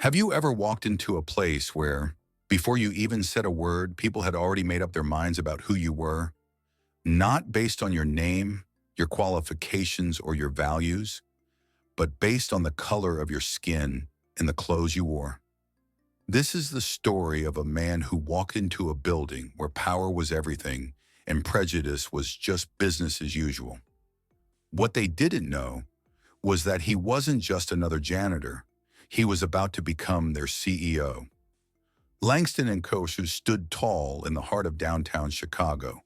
Have you ever walked into a place where, before you even said a word, people had already made up their minds about who you were? Not based on your name, your qualifications, or your values, but based on the color of your skin and the clothes you wore. This is the story of a man who walked into a building where power was everything and prejudice was just business as usual. What they didn't know was that he wasn't just another janitor. He was about to become their CEO. Langston and Kosher stood tall in the heart of downtown Chicago,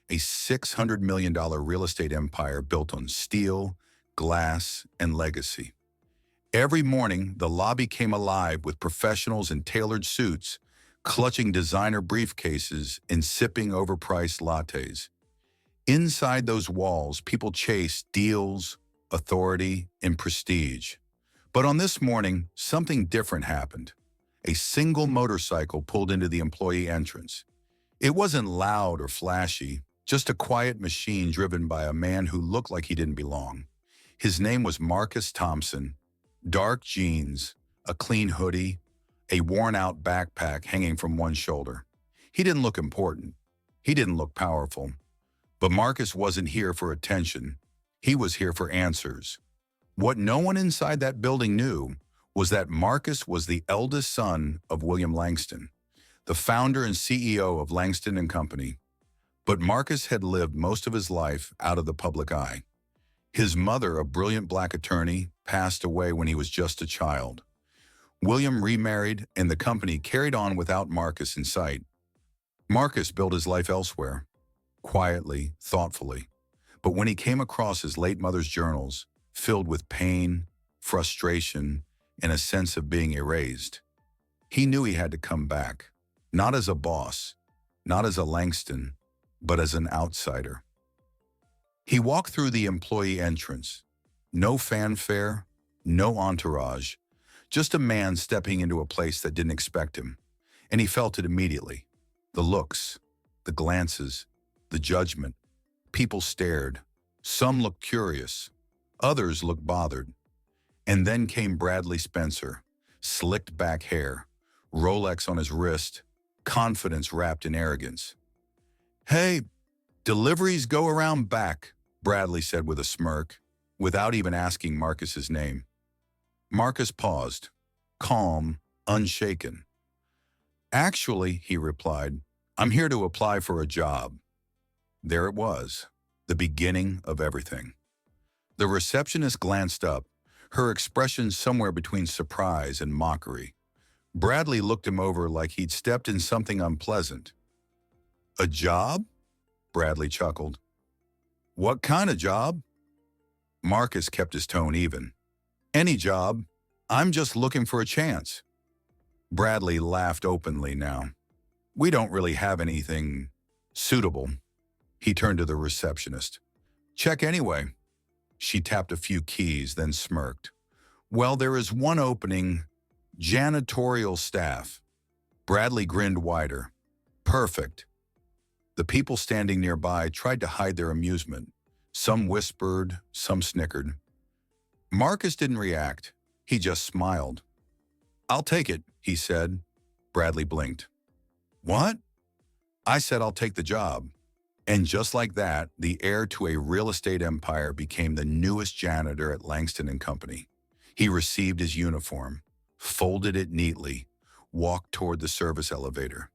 a $600 million real estate empire built on steel, glass, and legacy. Every morning, the lobby came alive with professionals in tailored suits, clutching designer briefcases and sipping overpriced lattes. Inside those walls, people chased deals, authority, and prestige. But on this morning, something different happened. A single motorcycle pulled into the employee entrance. It wasn't loud or flashy, just a quiet machine driven by a man who looked like he didn't belong. His name was Marcus Thompson. Dark jeans, a clean hoodie, a worn-out backpack hanging from one shoulder. He didn't look important. He didn't look powerful. But Marcus wasn't here for attention. He was here for answers. What no one inside that building knew was that Marcus was the eldest son of William Langston, the founder and CEO of Langston and Company. But Marcus had lived most of his life out of the public eye. His mother, a brilliant black attorney, passed away when he was just a child. William remarried, and the company carried on without Marcus in sight. Marcus built his life elsewhere, quietly, thoughtfully. But when he came across his late mother's journals, filled with pain, frustration, and a sense of being erased, he knew he had to come back, not as a boss, not as a Langston, but as an outsider. He walked through the employee entrance. No fanfare, no entourage, just a man stepping into a place that didn't expect him. And he felt it immediately. The looks, the glances, the judgment. People stared. Some looked curious. Others looked bothered. And then came Bradley Spencer, slicked back hair, Rolex on his wrist, confidence wrapped in arrogance. "Hey, deliveries go around back," Bradley said with a smirk, without even asking Marcus's name. Marcus paused, calm, unshaken. "Actually," he replied, "I'm here to apply for a job." There it was, the beginning of everything. The receptionist glanced up, her expression somewhere between surprise and mockery. Bradley looked him over like he'd stepped in something unpleasant. "A job?" Bradley chuckled. "What kind of job?" Marcus kept his tone even. "Any job. I'm just looking for a chance." Bradley laughed openly now. "We don't really have anything suitable." He turned to the receptionist. "Check anyway." She tapped a few keys, then smirked. "Well, there is one opening, janitorial staff." Bradley grinned wider. "Perfect." The people standing nearby tried to hide their amusement. Some whispered, some snickered. Marcus didn't react. He just smiled. "I'll take it," he said. Bradley blinked. "What?" "I said I'll take the job." And just like that, the heir to a real estate empire became the newest janitor at Langston and Company. He received his uniform, folded it neatly, walked toward the service elevator.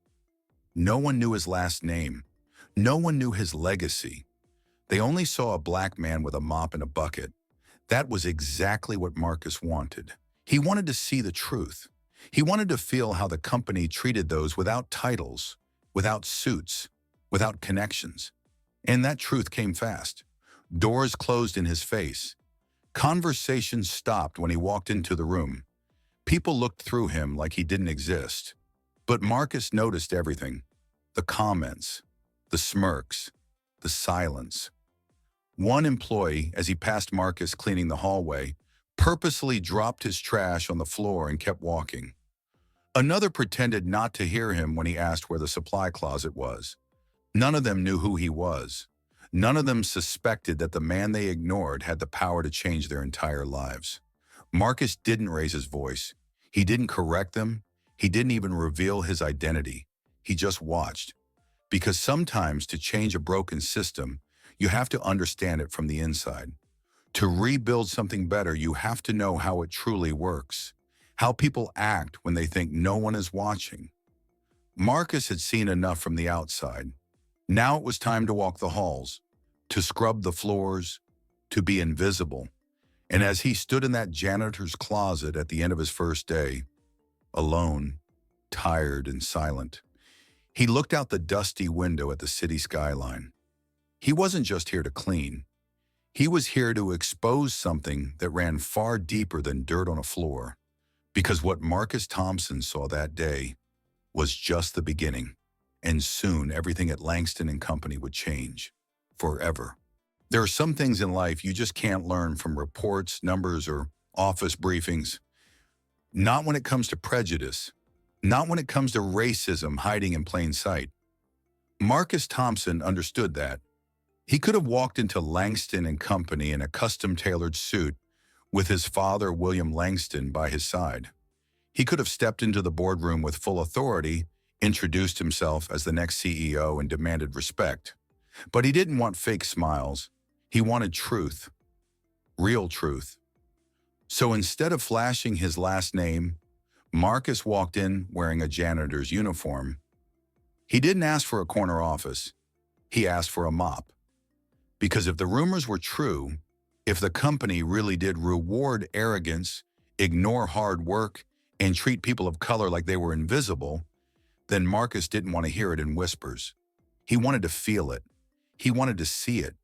No one knew his last name. No one knew his legacy. They only saw a black man with a mop and a bucket. That was exactly what Marcus wanted. He wanted to see the truth. He wanted to feel how the company treated those without titles, without suits, without connections. And that truth came fast. Doors closed in his face. Conversations stopped when he walked into the room. People looked through him like he didn't exist. But Marcus noticed everything. The comments, the smirks, the silence. One employee, as he passed Marcus cleaning the hallway, purposely dropped his trash on the floor and kept walking. Another pretended not to hear him when he asked where the supply closet was. None of them knew who he was. None of them suspected that the man they ignored had the power to change their entire lives. Marcus didn't raise his voice. He didn't correct them. He didn't even reveal his identity. He just watched. Because sometimes to change a broken system, you have to understand it from the inside. To rebuild something better, you have to know how it truly works, how people act when they think no one is watching. Marcus had seen enough from the outside. Now it was time to walk the halls, to scrub the floors, to be invisible. And as he stood in that janitor's closet at the end of his first day, alone, tired and silent, he looked out the dusty window at the city skyline. He wasn't just here to clean. He was here to expose something that ran far deeper than dirt on a floor. Because what Marcus Thompson saw that day was just the beginning. And soon everything at Langston and Company would change. Forever. There are some things in life you just can't learn from reports, numbers, or office briefings. Not when it comes to prejudice. Not when it comes to racism hiding in plain sight. Marcus Thompson understood that. He could have walked into Langston and Company in a custom-tailored suit with his father, William Langston, by his side. He could have stepped into the boardroom with full authority, introduced himself as the next CEO, and demanded respect. But he didn't want fake smiles. He wanted truth. Real truth. So instead of flashing his last name, Marcus walked in wearing a janitor's uniform. He didn't ask for a corner office. He asked for a mop. Because if the rumors were true, if the company really did reward arrogance, ignore hard work, and treat people of color like they were invisible, then Marcus didn't want to hear it in whispers. He wanted to feel it. He wanted to see it,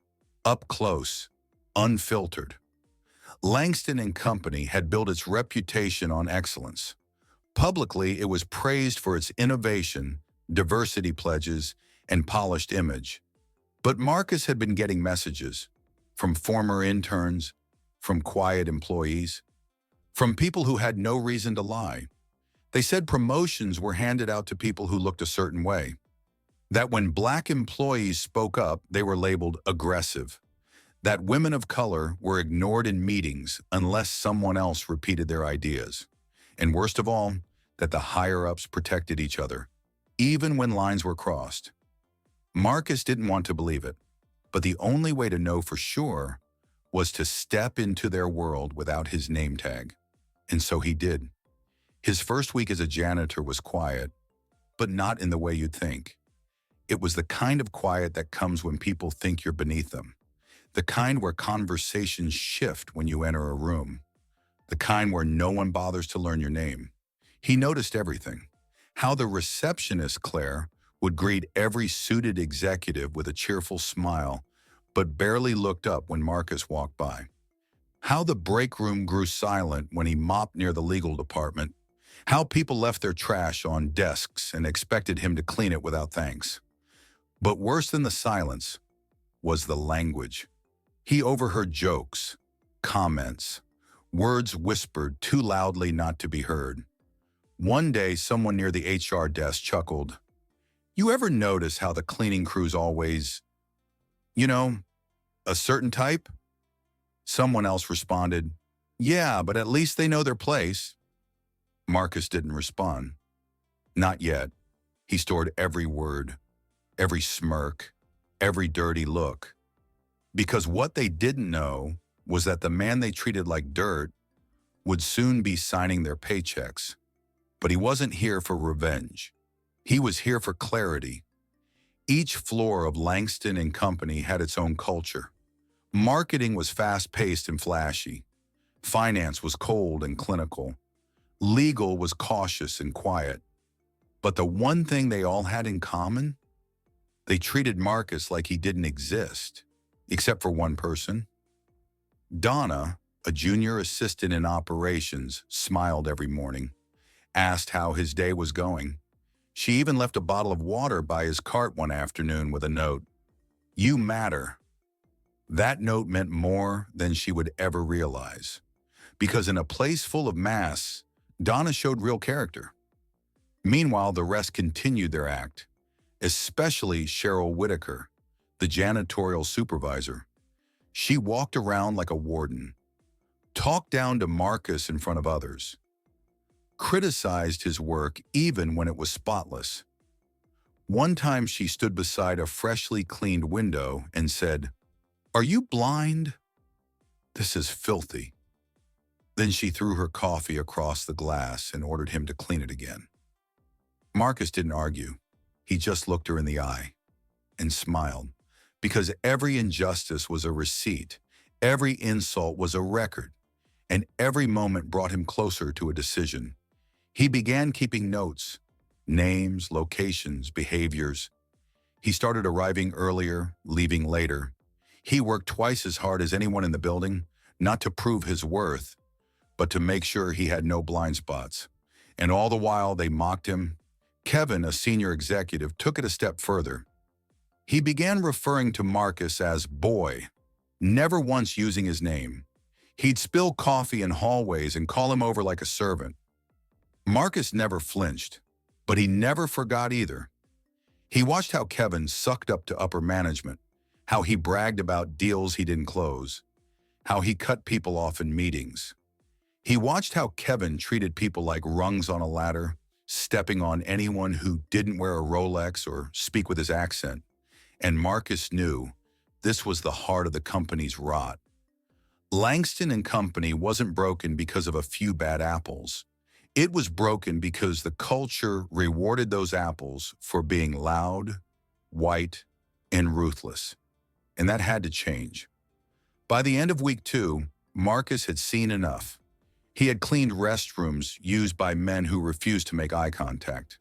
up close, unfiltered. Langston and Company had built its reputation on excellence. Publicly, it was praised for its innovation, diversity pledges, and polished image. But Marcus had been getting messages from former interns, from quiet employees, from people who had no reason to lie. They said promotions were handed out to people who looked a certain way. That when Black employees spoke up, they were labeled aggressive. That women of color were ignored in meetings unless someone else repeated their ideas. And worst of all, that the higher-ups protected each other, even when lines were crossed. Marcus didn't want to believe it, but the only way to know for sure was to step into their world without his name tag. And so he did. His first week as a janitor was quiet, but not in the way you'd think. It was the kind of quiet that comes when people think you're beneath them. The kind where conversations shift when you enter a room. The kind where no one bothers to learn your name. He noticed everything. How the receptionist, Claire, would greet every suited executive with a cheerful smile, but barely looked up when Marcus walked by. How the break room grew silent when he mopped near the legal department. How people left their trash on desks and expected him to clean it without thanks. But worse than the silence was the language. He overheard jokes, comments, words whispered too loudly not to be heard. One day, someone near the HR desk chuckled, "You ever notice how the cleaning crew's always, a certain type?" Someone else responded, "Yeah, but at least they know their place." Marcus didn't respond. Not yet. He stored every word, every smirk, every dirty look. Because what they didn't know was that the man they treated like dirt would soon be signing their paychecks. But he wasn't here for revenge. He was here for clarity. Each floor of Langston and Company had its own culture. Marketing was fast-paced and flashy. Finance was cold and clinical. Legal was cautious and quiet. But the one thing they all had in common? They treated Marcus like he didn't exist, except for one person. Donna, a junior assistant in operations, smiled every morning, asked how his day was going. She even left a bottle of water by his cart one afternoon with a note, "You matter." That note meant more than she would ever realize. Because in a place full of masks, Donna showed real character. Meanwhile, the rest continued their act, especially Cheryl Whitaker, the janitorial supervisor. She walked around like a warden, talked down to Marcus in front of others. criticized his work even when it was spotless. One time she stood beside a freshly cleaned window and said, "Are you blind? This is filthy." Then she threw her coffee across the glass and ordered him to clean it again. Marcus didn't argue. He just looked her in the eye and smiled, because every injustice was a receipt, every insult was a record, and every moment brought him closer to a decision. He began keeping notes, names, locations, behaviors. He started arriving earlier, leaving later. He worked twice as hard as anyone in the building, not to prove his worth, but to make sure he had no blind spots. And all the while they mocked him. Kevin, a senior executive, took it a step further. He began referring to Marcus as boy, never once using his name. He'd spill coffee in hallways and call him over like a servant. Marcus never flinched, but he never forgot either. He watched how Kevin sucked up to upper management, how he bragged about deals he didn't close, how he cut people off in meetings. He watched how Kevin treated people like rungs on a ladder, stepping on anyone who didn't wear a Rolex or speak with his accent. And Marcus knew this was the heart of the company's rot. Langston and Company wasn't broken because of a few bad apples. It was broken because the culture rewarded those apples for being loud, white, and ruthless. And that had to change. By the end of week 2, Marcus had seen enough. He had cleaned restrooms used by men who refused to make eye contact.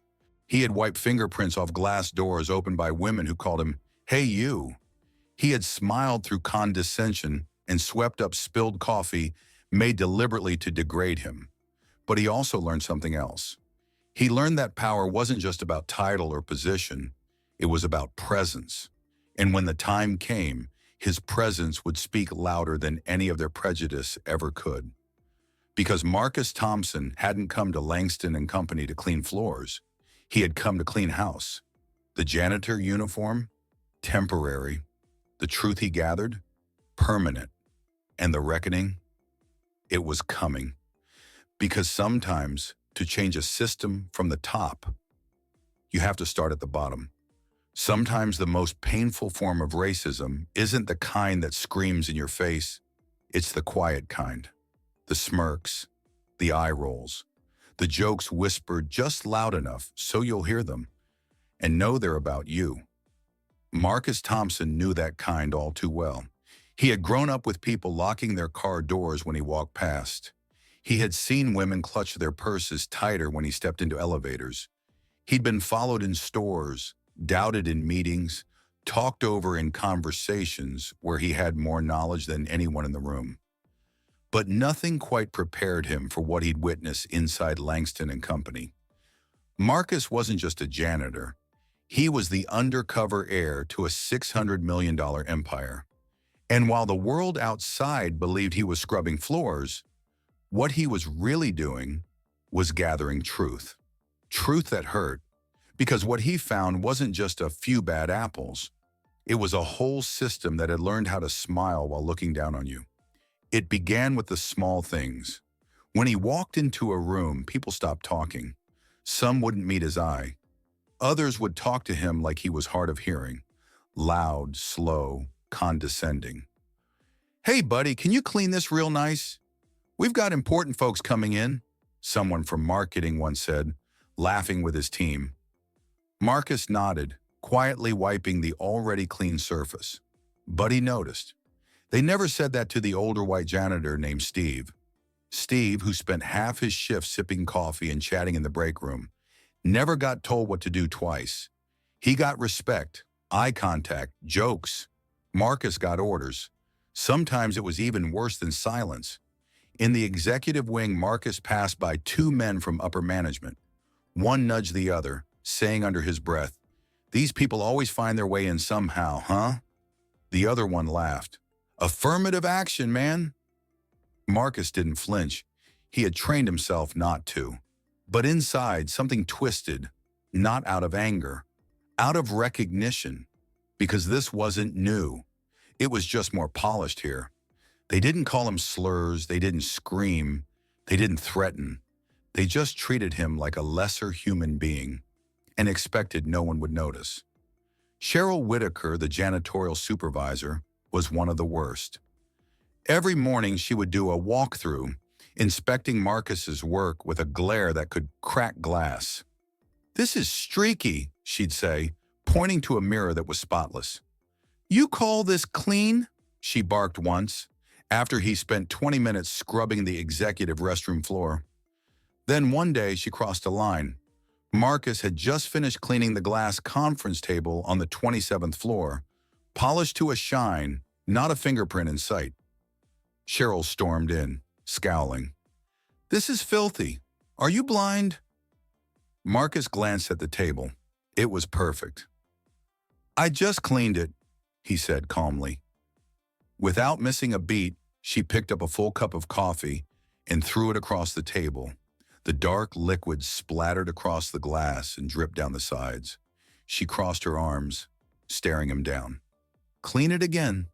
He had wiped fingerprints off glass doors opened by women who called him, "Hey, you." He had smiled through condescension and swept up spilled coffee made deliberately to degrade him. But he also learned something else. He learned that power wasn't just about title or position, it was about presence. And when the time came, his presence would speak louder than any of their prejudice ever could. Because Marcus Thompson hadn't come to Langston and Company to clean floors. He had come to clean house. The janitor uniform, temporary. The truth he gathered, permanent. And the reckoning, it was coming. Because sometimes, to change a system from the top, you have to start at the bottom. Sometimes the most painful form of racism isn't the kind that screams in your face. It's the quiet kind. The smirks, the eye rolls, the jokes whispered just loud enough so you'll hear them and know they're about you. Marcus Thompson knew that kind all too well. He had grown up with people locking their car doors when he walked past. He had seen women clutch their purses tighter when he stepped into elevators. He'd been followed in stores, doubted in meetings, talked over in conversations where he had more knowledge than anyone in the room. But nothing quite prepared him for what he'd witnessed inside Langston and Company. Marcus wasn't just a janitor. He was the undercover heir to a $600 million empire. And while the world outside believed he was scrubbing floors, what he was really doing was gathering truth. Truth that hurt, because what he found wasn't just a few bad apples. It was a whole system that had learned how to smile while looking down on you. It began with the small things. When he walked into a room, people stopped talking. Some wouldn't meet his eye. Others would talk to him like he was hard of hearing, loud, slow, condescending. "Hey, buddy, can you clean this real nice? We've got important folks coming in," someone from marketing once said, laughing with his team. Marcus nodded, quietly wiping the already clean surface. But he noticed. They never said that to the older white janitor named Steve. Steve, who spent half his shift sipping coffee and chatting in the break room, never got told what to do twice. He got respect, eye contact, jokes. Marcus got orders. Sometimes it was even worse than silence. In the executive wing, Marcus passed by 2 men from upper management. One nudged the other, saying under his breath, "These people always find their way in somehow, huh?" The other one laughed. "Affirmative action, man." Marcus didn't flinch. He had trained himself not to. But inside, something twisted, not out of anger, out of recognition, because this wasn't new. It was just more polished here. They didn't call him slurs, they didn't scream, they didn't threaten. They just treated him like a lesser human being and expected no one would notice. Cheryl Whitaker, the janitorial supervisor, was one of the worst. Every morning she would do a walkthrough, inspecting Marcus's work with a glare that could crack glass. "This is streaky," she'd say, pointing to a mirror that was spotless. "You call this clean?" she barked once, after he spent 20 minutes scrubbing the executive restroom floor. Then one day she crossed a line. Marcus had just finished cleaning the glass conference table on the 27th floor, polished to a shine, not a fingerprint in sight. Cheryl stormed in, scowling. "This is filthy. Are you blind?" Marcus glanced at the table. It was perfect. "I just cleaned it," he said calmly. Without missing a beat, she picked up a full cup of coffee and threw it across the table. The dark liquid splattered across the glass and dripped down the sides. She crossed her arms, staring him down. "Clean it again."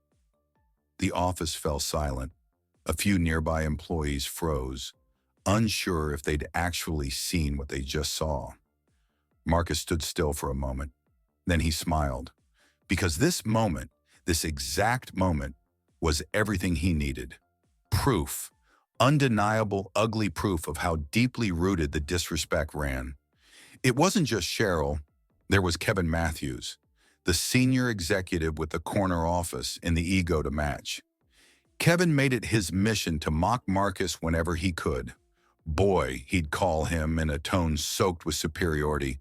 The office fell silent. A few nearby employees froze, unsure if they'd actually seen what they just saw. Marcus stood still for a moment. Then he smiled. Because this moment, this exact moment, was everything he needed. Proof. Undeniable, ugly proof of how deeply rooted the disrespect ran. It wasn't just Cheryl. There was Kevin Matthews, the senior executive with the corner office and the ego to match. Kevin made it his mission to mock Marcus whenever he could. "Boy," he'd call him in a tone soaked with superiority.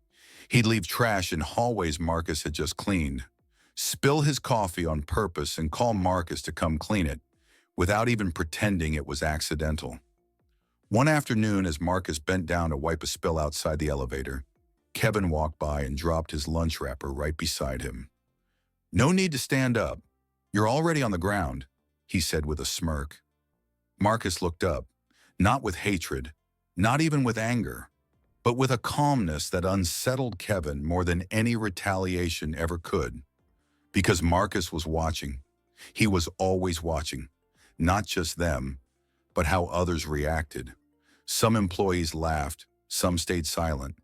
He'd leave trash in hallways Marcus had just cleaned, spill his coffee on purpose and call Marcus to come clean it, without even pretending it was accidental. One afternoon, as Marcus bent down to wipe a spill outside the elevator, Kevin walked by and dropped his lunch wrapper right beside him. "No need to stand up. You're already on the ground," he said with a smirk. Marcus looked up, not with hatred, not even with anger, but with a calmness that unsettled Kevin more than any retaliation ever could. Because Marcus was watching. He was always watching. Not just them, but how others reacted. Some employees laughed, some stayed silent,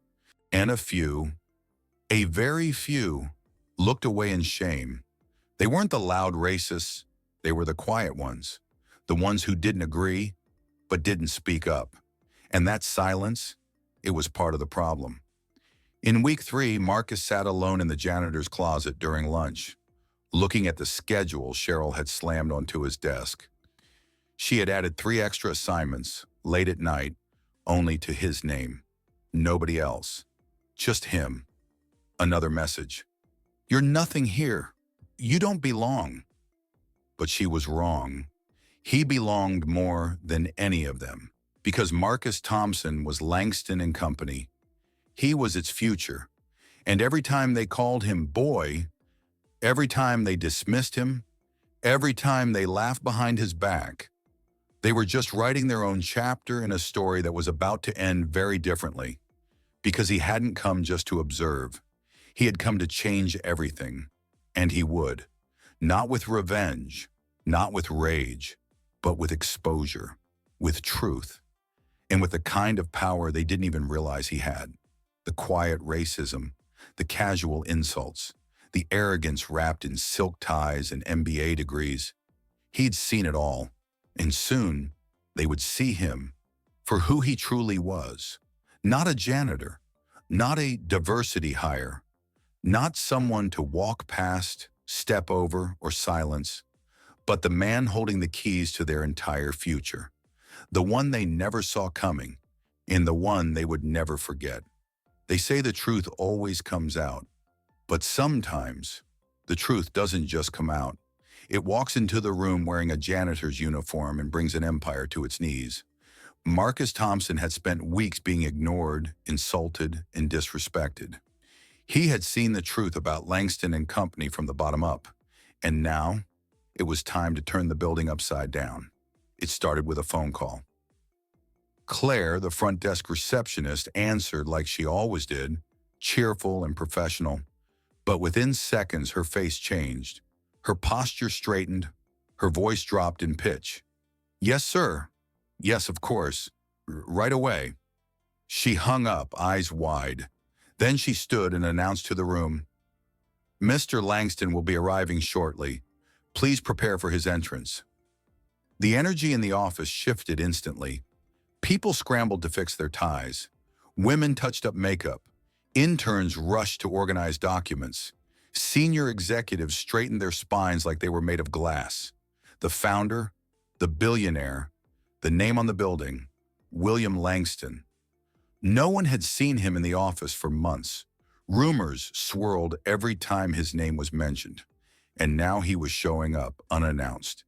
and a very few, looked away in shame. They weren't the loud racists, they were the quiet ones, the ones who didn't agree, but didn't speak up. And that silence, it was part of the problem. In week 3, Marcus sat alone in the janitor's closet during lunch, looking at the schedule Cheryl had slammed onto his desk. She had added 3 extra assignments, late at night, only to his name. Nobody else. Just him. Another message. "You're nothing here. You don't belong." But she was wrong. He belonged more than any of them, because Marcus Thompson was Langston and Company. He was its future. And every time they called him boy, every time they dismissed him, every time they laughed behind his back, they were just writing their own chapter in a story that was about to end very differently, because he hadn't come just to observe. He had come to change everything, and he would. Not with revenge, not with rage, but with exposure, with truth, and with the kind of power they didn't even realize he had. The quiet racism, the casual insults, the arrogance wrapped in silk ties and MBA degrees. He'd seen it all. And soon, they would see him for who he truly was. Not a janitor, not a diversity hire, not someone to walk past, step over, or silence, but the man holding the keys to their entire future. The one they never saw coming, and the one they would never forget. They say the truth always comes out, but sometimes the truth doesn't just come out. It walks into the room wearing a janitor's uniform and brings an empire to its knees. Marcus Thompson had spent weeks being ignored, insulted, and disrespected. He had seen the truth about Langston and Company from the bottom up, and now it was time to turn the building upside down. It started with a phone call. Claire, the front desk receptionist, answered like she always did, cheerful and professional. But within seconds, her face changed. Her posture straightened, her voice dropped in pitch. "Yes, sir. Yes, of course. Right away." She hung up, eyes wide. Then she stood and announced to the room, "Mr. Langston will be arriving shortly. Please prepare for his entrance." The energy in the office shifted instantly. People scrambled to fix their ties. Women touched up makeup. Interns rushed to organize documents. Senior executives straightened their spines like they were made of glass. The founder, the billionaire, the name on the building, William Langston. No one had seen him in the office for months. Rumors swirled every time his name was mentioned. And now he was showing up unannounced.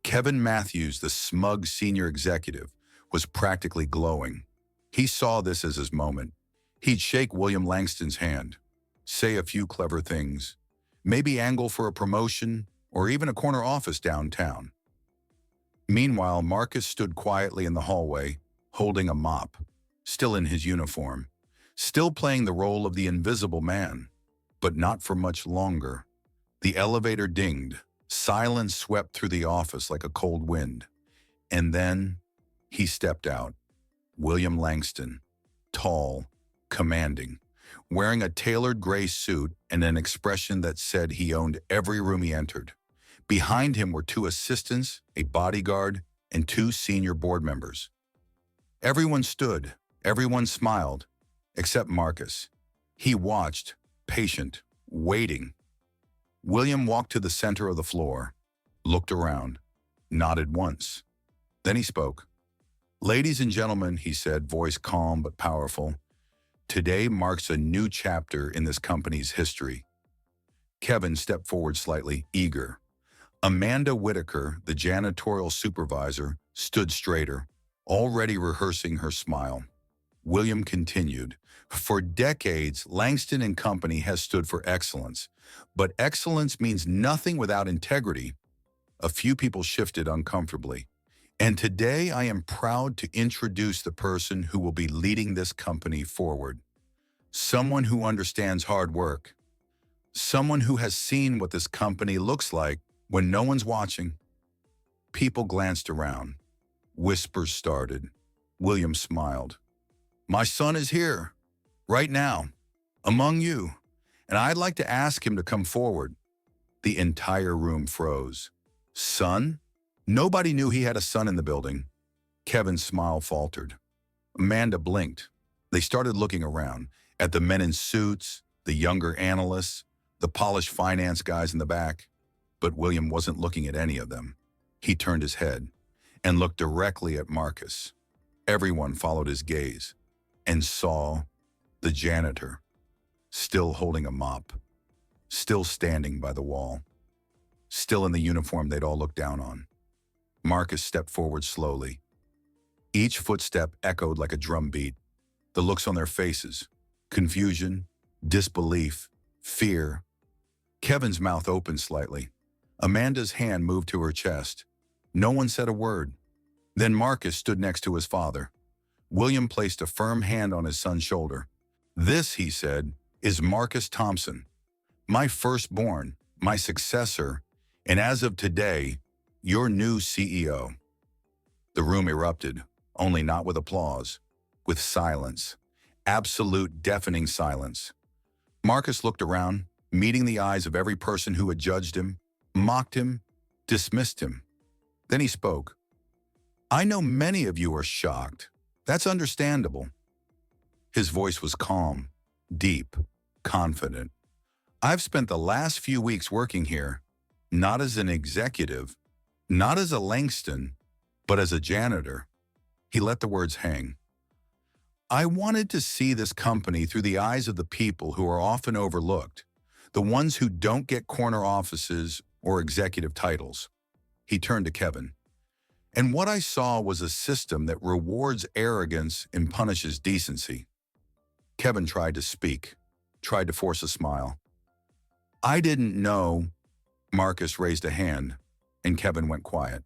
Kevin Matthews, the smug senior executive, was practically glowing. He saw this as his moment. He'd shake William Langston's hand, say a few clever things, maybe angle for a promotion or even a corner office downtown. Meanwhile, Marcus stood quietly in the hallway, holding a mop, still in his uniform, still playing the role of the invisible man, but not for much longer. The elevator dinged. Silence swept through the office like a cold wind. And then he stepped out. William Langston, tall, commanding, wearing a tailored gray suit and an expression that said he owned every room he entered. Behind him were two assistants, a bodyguard, and two senior board members. Everyone stood, everyone smiled, except Marcus. He watched, patient, waiting. William walked to the center of the floor, looked around, nodded once. Then he spoke. "Ladies and gentlemen," he said, voice calm but powerful, "today marks a new chapter in this company's history." Kevin stepped forward slightly, eager. Amanda Whitaker, the janitorial supervisor, stood straighter, already rehearsing her smile. William continued, "For decades, Langston and Company has stood for excellence. But excellence means nothing without integrity." A few people shifted uncomfortably. "And today I am proud to introduce the person who will be leading this company forward. Someone who understands hard work. Someone who has seen what this company looks like when no one's watching." People glanced around. Whispers started. William smiled. "My son is here, right now, among you, and I'd like to ask him to come forward." The entire room froze. Son? Nobody knew he had a son in the building. Kevin's smile faltered. Amanda blinked. They started looking around, at the men in suits, the younger analysts, the polished finance guys in the back. But William wasn't looking at any of them. He turned his head and looked directly at Marcus. Everyone followed his gaze and saw the janitor, still holding a mop, still standing by the wall, still in the uniform they'd all looked down on. Marcus stepped forward slowly. Each footstep echoed like a drum beat. The looks on their faces, confusion, disbelief, fear. Kevin's mouth opened slightly. Amanda's hand moved to her chest. No one said a word. Then Marcus stood next to his father. William placed a firm hand on his son's shoulder. "This," he said, "is Marcus Thompson, my firstborn, my successor, and as of today, your new CEO." The room erupted, only not with applause, with silence, absolute deafening silence. Marcus looked around, meeting the eyes of every person who had judged him, mocked him, dismissed him. Then he spoke. "I know many of you are shocked. That's understandable." His voice was calm, deep, confident. "I've spent the last few weeks working here, not as an executive, not as a Langston, but as a janitor." He let the words hang. "I wanted to see this company through the eyes of the people who are often overlooked, the ones who don't get corner offices or executive titles." He turned to Kevin. "And what I saw was a system that rewards arrogance and punishes decency." Kevin tried to speak, tried to force a smile. "I didn't know." Marcus raised a hand, and Kevin went quiet.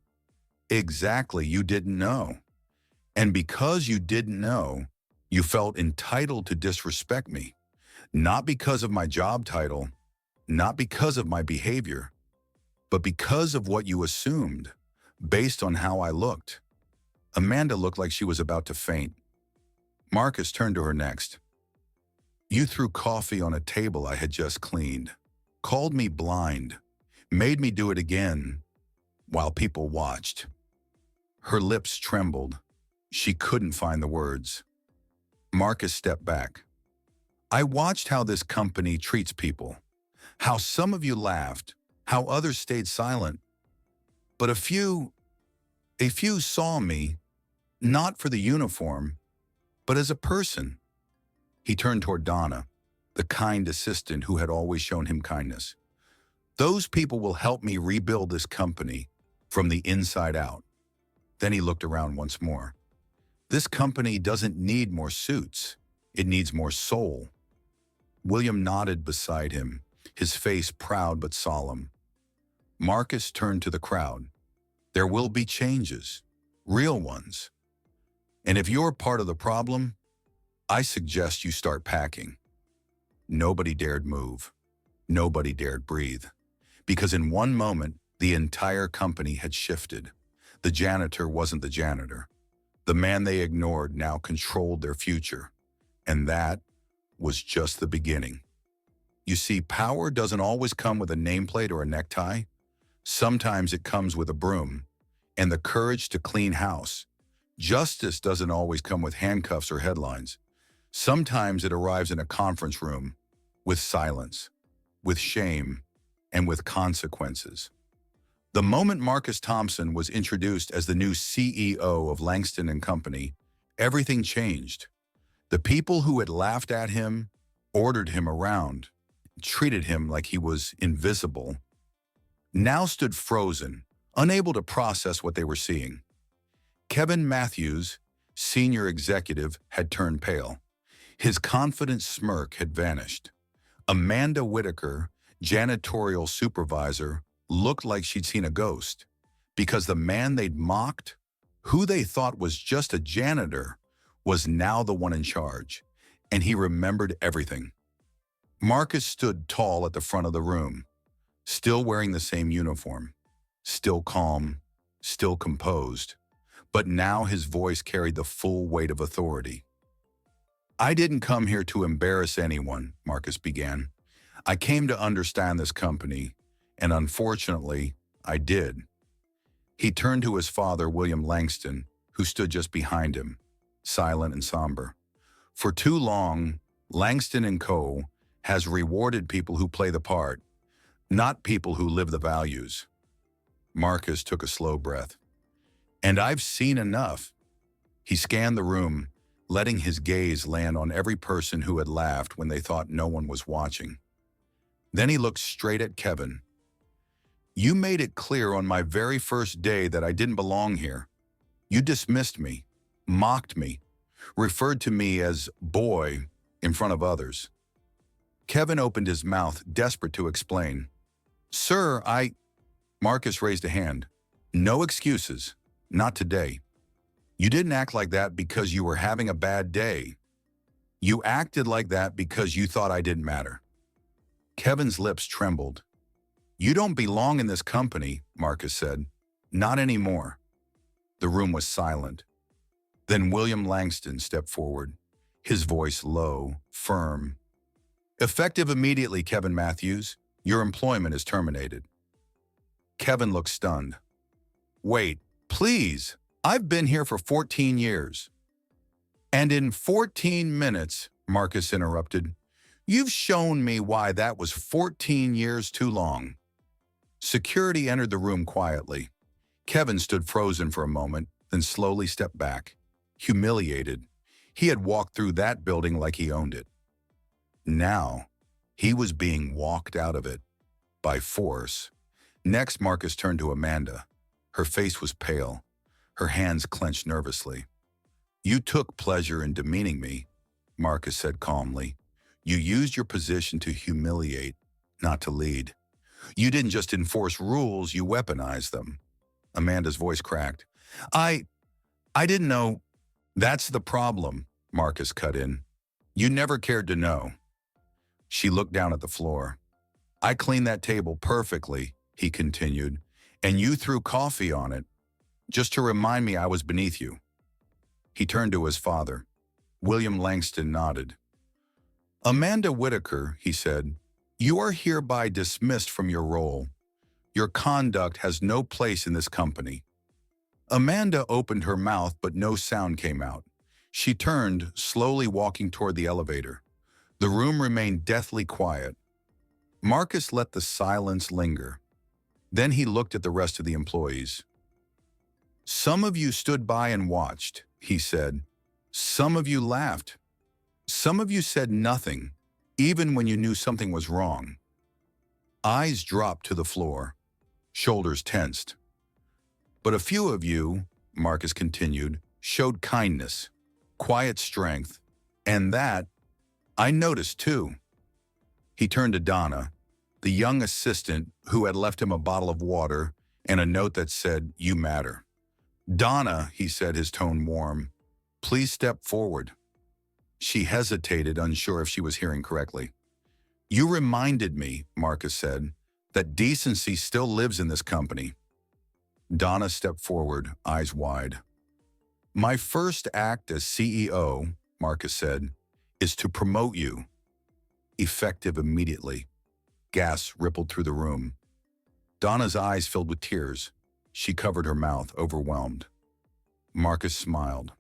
"Exactly, you didn't know. And because you didn't know, you felt entitled to disrespect me, not because of my job title, not because of my behavior, but because of what you assumed, based on how I looked." Amanda looked like she was about to faint. Marcus turned to her next. You threw coffee on a table I had just cleaned, called me blind, made me do it again while people watched. Her lips trembled. She couldn't find the words. Marcus stepped back. I watched how this company treats people, how some of you laughed, how others stayed silent. But a few saw me, not for the uniform, but as a person. He turned toward Donna, the kind assistant who had always shown him kindness. Those people will help me rebuild this company from the inside out. Then he looked around once more. This company doesn't need more suits. It needs more soul. William nodded beside him, his face proud but solemn. Marcus turned to the crowd. There will be changes, real ones. And if you're part of the problem, I suggest you start packing. Nobody dared move. Nobody dared breathe. Because in one moment, the entire company had shifted. The janitor wasn't the janitor. The man they ignored now controlled their future. And that was just the beginning. You see, power doesn't always come with a nameplate or a necktie. Sometimes it comes with a broom and the courage to clean house. Justice doesn't always come with handcuffs or headlines. Sometimes it arrives in a conference room with silence, with shame, and with consequences. The moment Marcus Thompson was introduced as the new CEO of Langston and Company, everything changed. The people who had laughed at him, ordered him around, treated him like he was invisible, now stood frozen, unable to process what they were seeing. Kevin Matthews, senior executive, had turned pale. His confident smirk had vanished. Amanda Whitaker, janitorial supervisor, looked like she'd seen a ghost, because the man they'd mocked, who they thought was just a janitor, was now the one in charge, and he remembered everything. Marcus stood tall at the front of the room, still wearing the same uniform, still calm, still composed, but now his voice carried the full weight of authority. I didn't come here to embarrass anyone, Marcus began. I came to understand this company, and unfortunately, I did. He turned to his father, William Langston, who stood just behind him, silent and somber. For too long, Langston & Co. has rewarded people who play the part, not people who live the values. Marcus took a slow breath. And I've seen enough. He scanned the room, letting his gaze land on every person who had laughed when they thought no one was watching. Then he looked straight at Kevin. You made it clear on my very first day that I didn't belong here. You dismissed me, mocked me, referred to me as boy in front of others. Kevin opened his mouth, desperate to explain. Sir, Marcus raised a hand. No excuses. Not today. You didn't act like that because you were having a bad day. You acted like that because you thought I didn't matter. Kevin's lips trembled. You don't belong in this company, Marcus said. Not anymore. The room was silent. Then William Langston stepped forward, his voice low, firm. Effective immediately, Kevin Matthews. Your employment is terminated. Kevin looked stunned. Wait, please. I've been here for 14 years. And in 14 minutes, Marcus interrupted, you've shown me why that was 14 years too long. Security entered the room quietly. Kevin stood frozen for a moment, then slowly stepped back, humiliated. He had walked through that building like he owned it. Now, he was being walked out of it, by force. Next, Marcus turned to Amanda. Her face was pale. Her hands clenched nervously. You took pleasure in demeaning me, Marcus said calmly. You used your position to humiliate, not to lead. You didn't just enforce rules, you weaponized them. Amanda's voice cracked. I didn't know. That's the problem, Marcus cut in. You never cared to know. She looked down at the floor. I cleaned that table perfectly, he continued, and you threw coffee on it, just to remind me I was beneath you. He turned to his father. William Langston nodded. Amanda Whitaker, he said, you are hereby dismissed from your role. Your conduct has no place in this company. Amanda opened her mouth, but no sound came out. She turned, slowly walking toward the elevator. The room remained deathly quiet. Marcus let the silence linger. Then he looked at the rest of the employees. Some of you stood by and watched, he said. Some of you laughed. Some of you said nothing, even when you knew something was wrong. Eyes dropped to the floor, shoulders tensed. But a few of you, Marcus continued, showed kindness, quiet strength, and that I noticed too. He turned to Donna, the young assistant who had left him a bottle of water and a note that said, "You matter." "Donna," he said, his tone warm, "please step forward." She hesitated, unsure if she was hearing correctly. "You reminded me," Marcus said, "that decency still lives in this company." Donna stepped forward, eyes wide. "My first act as CEO," Marcus said, "is to promote you." Effective immediately. Gas rippled through the room. Donna's eyes filled with tears. She covered her mouth, overwhelmed. Marcus smiled.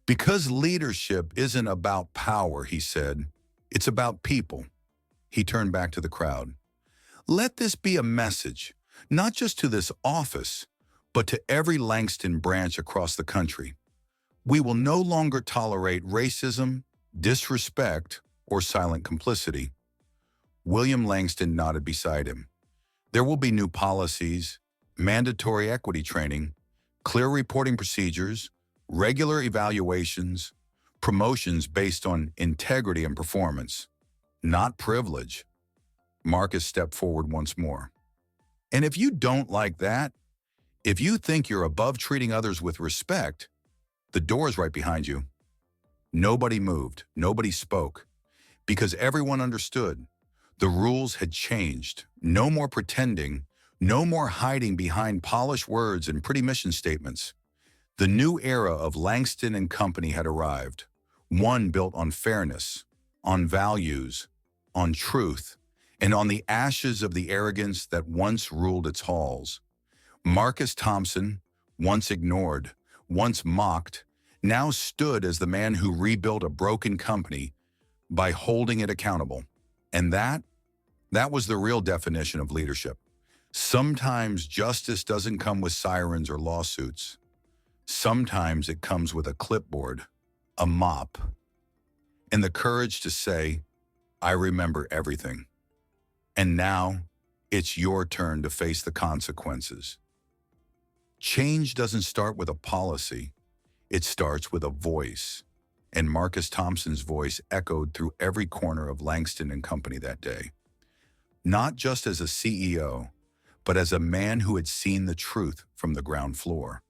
"Because leadership isn't about power," he said. "It's about people." He turned back to the crowd. "Let this be a message, not just to this office, but to every Langston branch across the country. We will no longer tolerate racism, disrespect, or silent complicity." William Langston nodded beside him. "There will be new policies, mandatory equity training, clear reporting procedures, regular evaluations, promotions based on integrity and performance, not privilege." Marcus stepped forward once more. "And if you don't like that, if you think you're above treating others with respect, the door is right behind you." Nobody moved, nobody spoke, because everyone understood. The rules had changed. No more pretending, no more hiding behind polished words and pretty mission statements. The new era of Langston and Company had arrived, one built on fairness, on values, on truth, and on the ashes of the arrogance that once ruled its halls. Marcus Thompson, once ignored, once mocked, now stood as the man who rebuilt a broken company by holding it accountable. And that was the real definition of leadership. Sometimes justice doesn't come with sirens or lawsuits. Sometimes it comes with a clipboard, a mop, and the courage to say, "I remember everything. And now it's your turn to face the consequences." Change doesn't start with a policy. It starts with a voice. And Marcus Thompson's voice echoed through every corner of Langston and Company that day. Not just as a CEO, but as a man who had seen the truth from the ground floor.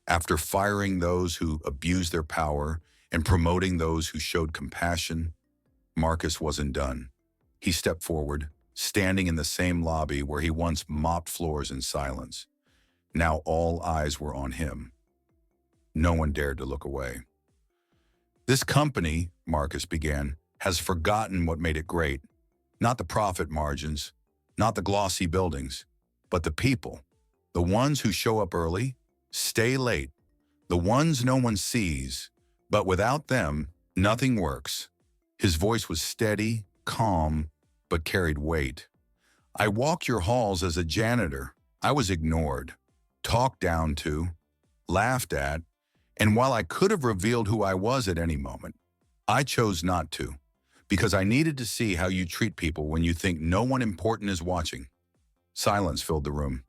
After firing those who abused their power and promoting those who showed compassion, Marcus wasn't done. He stepped forward, standing in the same lobby where he once mopped floors in silence. Now all eyes were on him. No one dared to look away. "This company," Marcus began, "has forgotten what made it great. Not the profit margins, not the glossy buildings, but the people. The ones who show up early, stay late, the ones no one sees, but without them, nothing works." His voice was steady, calm, but carried weight. "I walked your halls as a janitor. I was ignored, talked down to, laughed at, and while I could have revealed who I was at any moment, I chose not to, because I needed to see how you treat people when you think no one important is watching." Silence filled the room.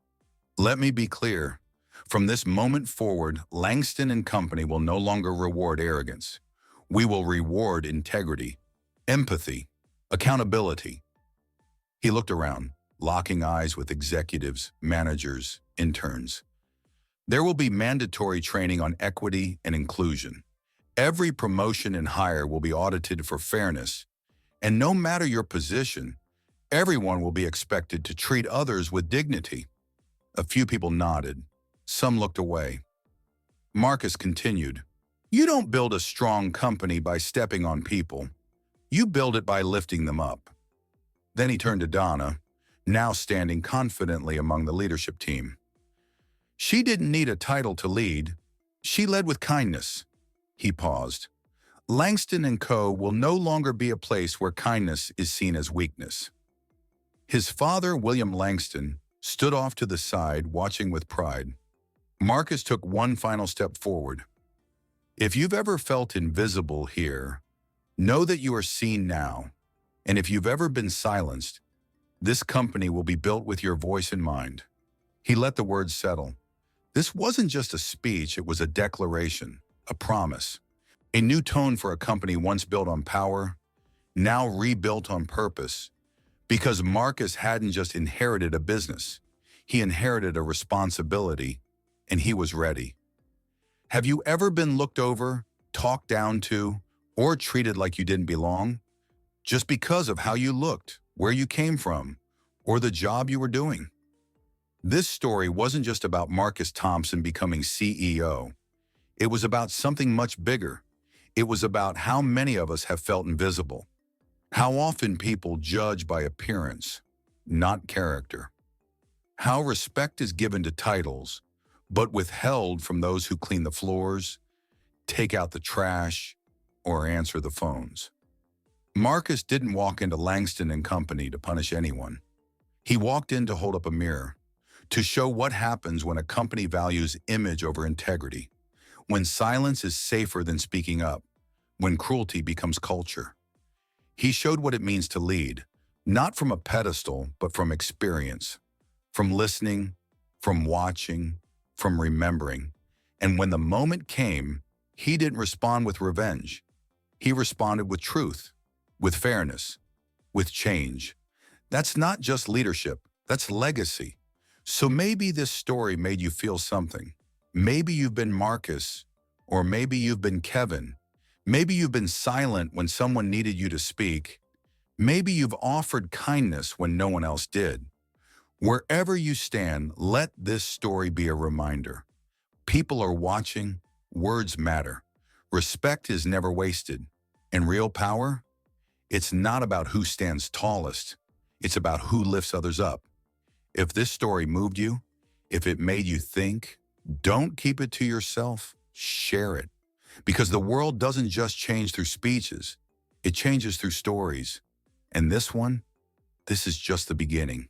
"Let me be clear. From this moment forward, Langston and Company will no longer reward arrogance. We will reward integrity, empathy, accountability." He looked around, locking eyes with executives, managers, interns. "There will be mandatory training on equity and inclusion. Every promotion and hire will be audited for fairness, and no matter your position, everyone will be expected to treat others with dignity." A few people nodded. Some looked away. Marcus continued, You don't build a strong company by stepping on people. You build it by lifting them up. Then he turned to Donna, now standing confidently among the leadership team. She didn't need a title to lead. She led with kindness. He paused. Langston & Co. will no longer be a place where kindness is seen as weakness. His father, William Langston, stood off to the side, watching with pride. Marcus took one final step forward. If you've ever felt invisible here, know that you are seen now. And if you've ever been silenced, this company will be built with your voice in mind. He let the words settle. This wasn't just a speech, it was a declaration, a promise. A new tone for a company once built on power, now rebuilt on purpose. Because Marcus hadn't just inherited a business, he inherited a responsibility, and he was ready. Have you ever been looked over, talked down to, or treated like you didn't belong? Just because of how you looked, where you came from, or the job you were doing? This story wasn't just about Marcus Thompson becoming CEO. It was about something much bigger. It was about how many of us have felt invisible. How often people judge by appearance, not character. How respect is given to titles, but withheld from those who clean the floors, take out the trash, or answer the phones. Marcus didn't walk into Langston & Company to punish anyone. He walked in to hold up a mirror, to show what happens when a company values image over integrity, when silence is safer than speaking up, when cruelty becomes culture. He showed what it means to lead, not from a pedestal, but from experience, from listening, from watching, from remembering. And when the moment came, he didn't respond with revenge. He responded with truth, with fairness, with change. That's not just leadership, that's legacy. So maybe this story made you feel something. Maybe you've been Marcus, or maybe you've been Kevin. Maybe you've been silent when someone needed you to speak. Maybe you've offered kindness when no one else did. Wherever you stand, let this story be a reminder. People are watching, words matter. Respect is never wasted. And real power? It's not about who stands tallest. It's about who lifts others up. If this story moved you, if it made you think, don't keep it to yourself, share it. Because the world doesn't just change through speeches, it changes through stories. And this is just the beginning.